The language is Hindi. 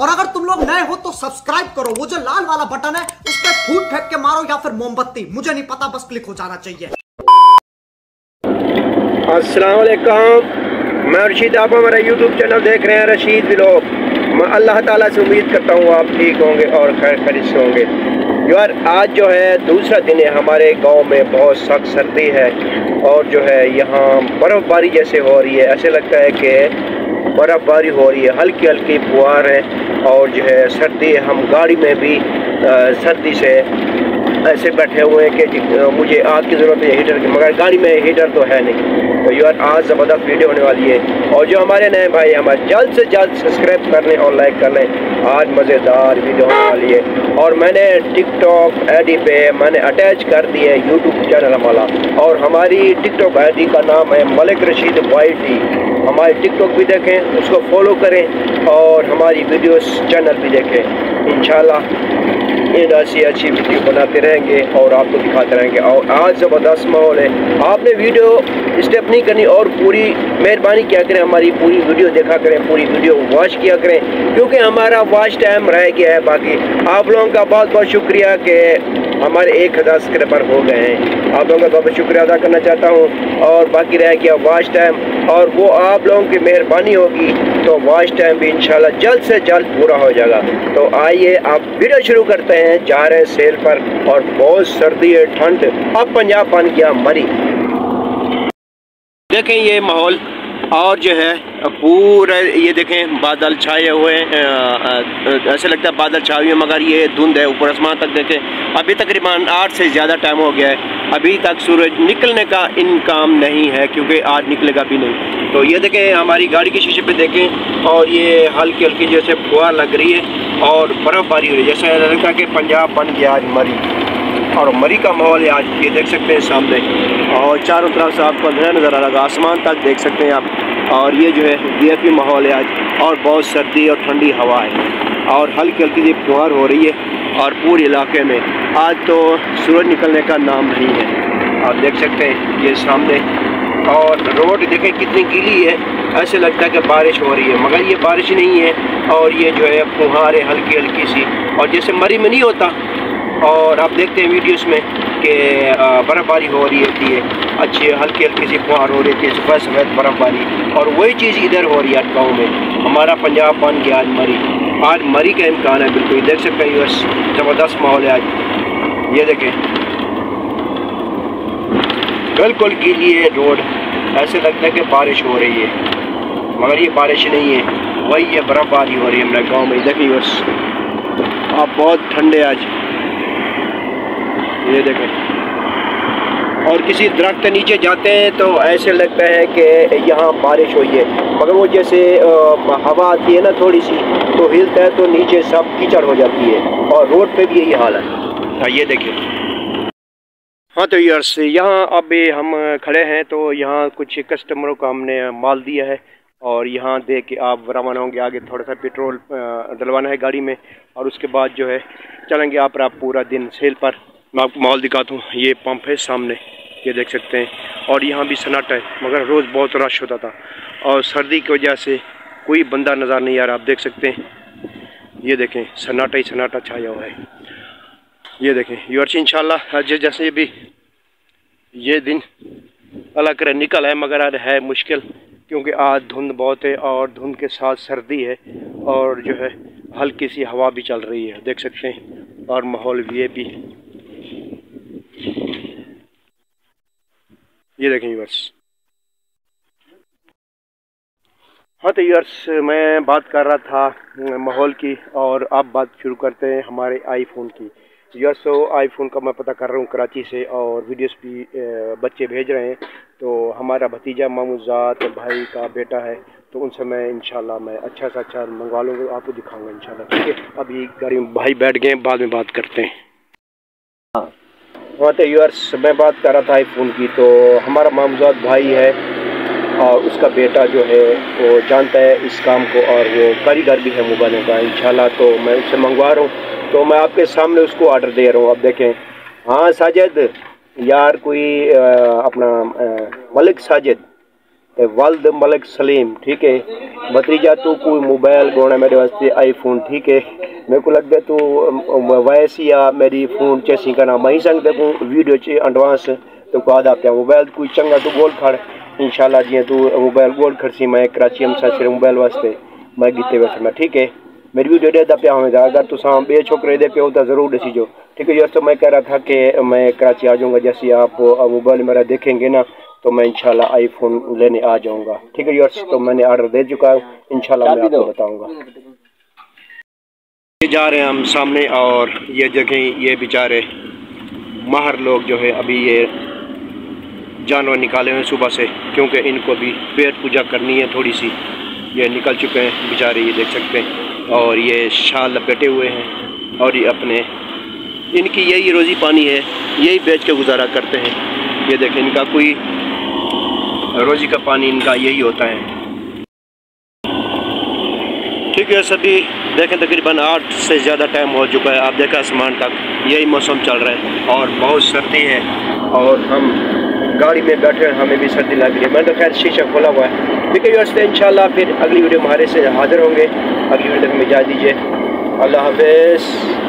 और अगर तुम लोग नए हो तो सब्सक्राइब करो, वो जो लाल वाला बटन है उस पर फूट फेंक के मारो या फिर मोमबत्ती, मुझे नहीं पता, बस क्लिक हो जाना चाहिए। अस्सलाम वालेकुम, मैं रशीद, आप हमारा यूट्यूब चैनल देख रहे हैं रशीद व्लॉग। मैं अल्लाह ताला से उम्मीद करता हूँ आप ठीक होंगे और खैर खैरियत से होंगे। यार आज जो है दूसरा दिन है, हमारे गांव में बहुत सख्त सर्दी है और जो है यहाँ बर्फ़बारी जैसे हो रही है। ऐसे लगता है कि बर्फ़बारी हो रही है, हल्की हल्की फुहार है और जो है सर्दी है। हम गाड़ी में भी सर्दी से ऐसे बैठे हुए हैं कि मुझे आग की ज़रूरत है हीटर की, मगर गाड़ी में हीटर तो है नहीं। तो यार आज ज़बरदस्त वीडियो होने वाली है और जो हमारे नए भाई हमारे जल्द से जल्द सब्सक्राइब कर लें और लाइक कर लें। आज मज़ेदार वीडियो होने वाली है और मैंने टिकटॉक आईडी पे मैंने अटैच कर दी है यूट्यूब चैनल हमारा, और हमारी टिकटॉक आईडी का नाम है मलिक रशीद YT। हमारी टिकटॉक भी देखें, उसको फॉलो करें और हमारी वीडियोस चैनल भी देखें। इंशाल्लाह इन ऐसी अच्छी वीडियो बनाते रहेंगे और आपको दिखाते रहेंगे। और आज ज़बरदस्त माहौल है, आपने वीडियो स्टेप नहीं करनी और पूरी मेहरबानी क्या करें, हमारी पूरी वीडियो देखा करें, पूरी वीडियो वॉच किया करें, क्योंकि हमारा वॉच टाइम रह गया है। बाकी आप लोगों का बहुत बहुत शुक्रिया कि हमारे 1000 सब्सक्राइबर हो गए हैं। आप लोगों का बहुत शुक्रिया अदा करना चाहता हूँ। और बाकी रह गया वॉच टाइम, और वो आप लोगों की मेहरबानी होगी तो वॉच टाइम भी इंशाल्लाह जल्द से जल्द पूरा हो जाएगा। तो आइए आप वीडियो शुरू करते हैं। जा रहे हैं सेल पर और बहुत सर्दी है, ठंड, अब पंजाब बन गया मरी। देखें ये माहौल और जो है पूरा ये देखें बादल छाए हुए हैं, ऐसे लगता है बादल छाए हुए, मगर ये धुंध है ऊपर आसमान तक। देखें अभी तकरीबन 8 से ज़्यादा टाइम हो गया है, अभी तक सूरज निकलने का इनकाम नहीं है, क्योंकि आज निकलेगा भी नहीं। तो ये देखें हमारी गाड़ी के शीशे पे देखें और ये हल्की हल्की जैसे फुहार लग रही है और बर्फ़बारी हो रही है, जैसे लगता है कि पंजाब बन गया आज मरी। और मरी का माहौल है आज, ये देख सकते हैं सामने, और चारों तरफ से आपको अंधेरा नज़र आ रहा है, आसमान तक देख सकते हैं आप। और ये जो है VIP माहौल है आज, और बहुत सर्दी और ठंडी हवा है और हल्की हल्की सी फुहार हो रही है और पूरे इलाके में आज तो सूरज निकलने का नाम नहीं है। आप देख सकते हैं ये सामने, और रोड देखें कितनी गीली है, ऐसे लगता है कि बारिश हो रही है, मगर ये बारिश नहीं है। और ये जो है फुहार है हल्की हल्की सी, और जैसे मरी में नहीं होता। और आप देखते हैं वीडियोस में कि बर्फ़बारी हो रही होती है, अच्छी हल्की हल्की सी फुहार हो रही थी, सफ़ेद सफ़ेद बर्फ़बारी, और वही चीज़ इधर हो रही है गाँव में। हमारा पंजाब बन गया आज मरी का इम्कान है बिल्कुल। देख सकते हैं बस ज़बरदस्त माहौल है आज। ये देखें बिल्कुल गीली है रोड, ऐसे लगता है कि बारिश हो रही है, मगर ये बारिश नहीं है, वही ये बर्फ़बारी हो रही है हमारे गाँव में। देखिए बस आप बहुत ठंडे आज, ये देखें। और किसी दरख्त के नीचे जाते हैं तो ऐसे लगता है कि यहाँ बारिश हुई है, मगर वो जैसे हवा आती है ना थोड़ी सी तो हिलता है तो नीचे सब कीचड़ हो जाती है, और रोड पे भी यही हाल है। ये देखिए। हाँ तो यार यहाँ अभी हम खड़े हैं, तो यहाँ कुछ कस्टमरों को हमने माल दिया है और यहाँ दे के आप रवाना होंगे। आगे थोड़ा सा पेट्रोल डलवाना है गाड़ी में, और उसके बाद जो है चलेंगे आप पूरा दिन सेल पर। मैं आपको माहौल दिखाता हूँ, ये पंप है सामने, ये देख सकते हैं, और यहाँ भी सन्नाटा है, मगर रोज़ बहुत रश होता था और सर्दी की वजह से कोई बंदा नज़र नहीं आ रहा। आप देख सकते हैं, ये देखें सन्नाटा ही सन्नाटा छाया हुआ है। ये देखें यूर्स इंशाल्लाह जैसे भी ये दिन अल्लाह करे निकल है, मगर आज है मुश्किल, क्योंकि आज धुंध बहुत है और धुंध के साथ सर्दी है और जो है हल्की सी हवा भी चल रही है, देख सकते हैं, और माहौल भी ये देखें यूर्स। हाँ तो यूर्स मैं बात कर रहा था माहौल की, और अब बात शुरू करते हैं हमारे आईफोन की। यूर्स तो आईफोन का मैं पता कर रहा हूँ कराची से, और वीडियोस भी बच्चे भेज रहे हैं। तो हमारा भतीजा मामूजात भाई का बेटा है, तो उनसे मैं इंशाल्लाह मैं अच्छा से अच्छा मंगवा लूँगा, आपको दिखाऊँगा इंशाल्लाह। ठीक है, अभी गाड़ी में भाई बैठ गए, बाद में बात करते हैं। हाँ तो यूर्स मैं बात कर रहा था आईफोन की, तो हमारा मामूजात भाई है और उसका बेटा जो है वो जानता है इस काम को, और वो कारीगर भी है मोबाइलों का इंशाल्लाह। तो मैं उससे मंगवा रहा हूँ, तो मैं आपके सामने उसको ऑर्डर दे रहा हूँ। अब देखें, हाँ साजिद यार, कोई अपना मलिक साजिद, वाल्द मलिक सलीम, ठीक है भतीजा तू कोई मोबाइल गोना मेरे वास्ते आईफोन, ठीक है मेरे को लगता है तू वैसे या मेरी फ़ोन चेसी करना मैं ही संग देखूँ वीडियो च एडवांस तो आदा पिया मोबाइल कोई चंगा तू गोल खड़ इंशाल्लाह जी तू मोबाइल गोल खड़सी मैं कराची में सिर मोबाइल वास्ते मैं गीते वैसे मैं, ठीक है मेरी वीडियो देता पिया होगा अगर तुसा बे छोकरे दे पे तो ज़रूर दसीजो, ठीक है यार। तो मैं कह रहा था कि मैं कराची आ जाऊँगा, जैसे आप मोबाइल मेरा देखेंगे ना तो मैं इंशाल्लाह आईफोन लेने आ जाऊँगा, ठीक है यार। तो मैंने ऑर्डर दे चुका हूँ, इंशाल्लाह मैं आपको बताऊँगा। ये जा रहे हैं हम सामने और ये जगह ये बेचारे माहर लोग जो है अभी ये जानवर निकाले हुए सुबह से, क्योंकि इनको भी पेट पूजा करनी है थोड़ी सी, ये निकल चुके हैं बेचारे, ये देख सकते हैं। और ये शाल लपेटे हुए हैं और ये अपने इनकी यही रोज़ी पानी है, यही बेच के गुजारा करते हैं। ये देखें इनका कोई रोज़ी का पानी इनका यही होता है, ठीक है। सभी देखें तकरीबन 8 से ज़्यादा टाइम हो चुका है, आप देखा आसमान तक यही मौसम चल रहा है और बहुत सर्दी है और हम गाड़ी में बैठे हैं, हमें भी सर्दी लग रही है। मैंने तो खैर शीशा खोला हुआ है, ठीक है दोस्तों इंशाल्लाह फिर अगली वीडियो हमारे से हाजिर होंगे। अगली वीडियो तक हमें इजाज़त दीजिए, अल्लाह हाफ़िज़।